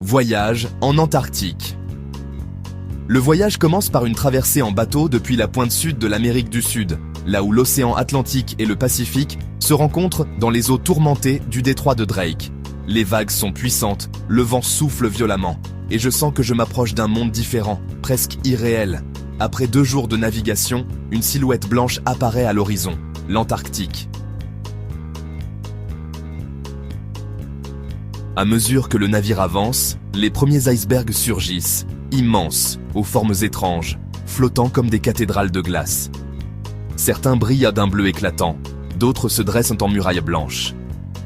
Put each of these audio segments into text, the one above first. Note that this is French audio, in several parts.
Voyage en Antarctique. Le voyage commence par une traversée en bateau depuis la pointe sud de l'Amérique du Sud, là où l'océan Atlantique et le Pacifique se rencontrent dans les eaux tourmentées du détroit de Drake. Les vagues sont puissantes, le vent souffle violemment, et je sens que je m'approche d'un monde différent, presque irréel. Après 2 jours de navigation, une silhouette blanche apparaît à l'horizon, l'Antarctique. À mesure que le navire avance, les premiers icebergs surgissent, immenses, aux formes étranges, flottant comme des cathédrales de glace. Certains brillent d'un bleu éclatant, d'autres se dressent en muraille blanche.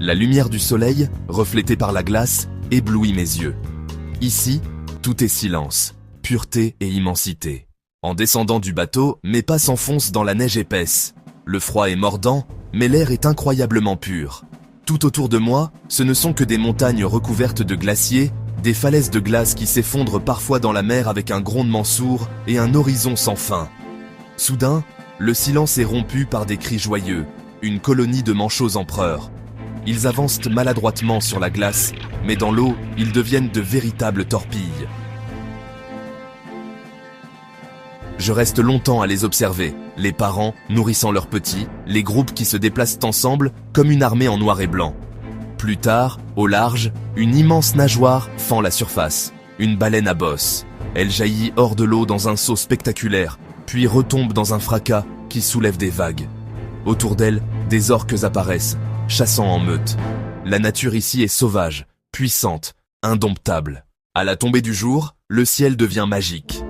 La lumière du soleil, reflétée par la glace, éblouit mes yeux. Ici, tout est silence, pureté et immensité. En descendant du bateau, mes pas s'enfoncent dans la neige épaisse. Le froid est mordant, mais l'air est incroyablement pur. Tout autour de moi, ce ne sont que des montagnes recouvertes de glaciers, des falaises de glace qui s'effondrent parfois dans la mer avec un grondement sourd et un horizon sans fin. Soudain, le silence est rompu par des cris joyeux, une colonie de manchots empereurs. Ils avancent maladroitement sur la glace, mais dans l'eau, ils deviennent de véritables torpilles. Je reste longtemps à les observer, les parents nourrissant leurs petits, les groupes qui se déplacent ensemble comme une armée en noir et blanc. Plus tard, au large, une immense nageoire fend la surface, une baleine à bosse. Elle jaillit hors de l'eau dans un saut spectaculaire, puis retombe dans un fracas qui soulève des vagues. Autour d'elle, des orques apparaissent, chassant en meute. La nature ici est sauvage, puissante, indomptable. À la tombée du jour, le ciel devient magique.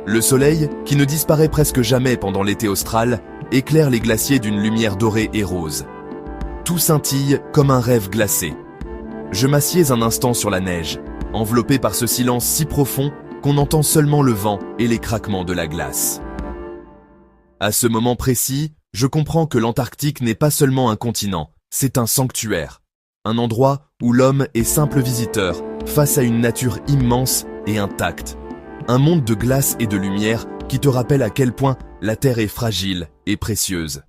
Le soleil, qui ne disparaît presque jamais pendant l'été austral, éclaire les glaciers d'une lumière dorée et rose. Tout scintille comme un rêve glacé. Je m'assieds un instant sur la neige, enveloppé par ce silence si profond qu'on entend seulement le vent et les craquements de la glace. À ce moment précis, je comprends que l'Antarctique n'est pas seulement un continent, c'est un sanctuaire. Un endroit où l'homme est simple visiteur, face à une nature immense et intacte. Un monde de glace et de lumière qui te rappelle à quel point la Terre est fragile et précieuse.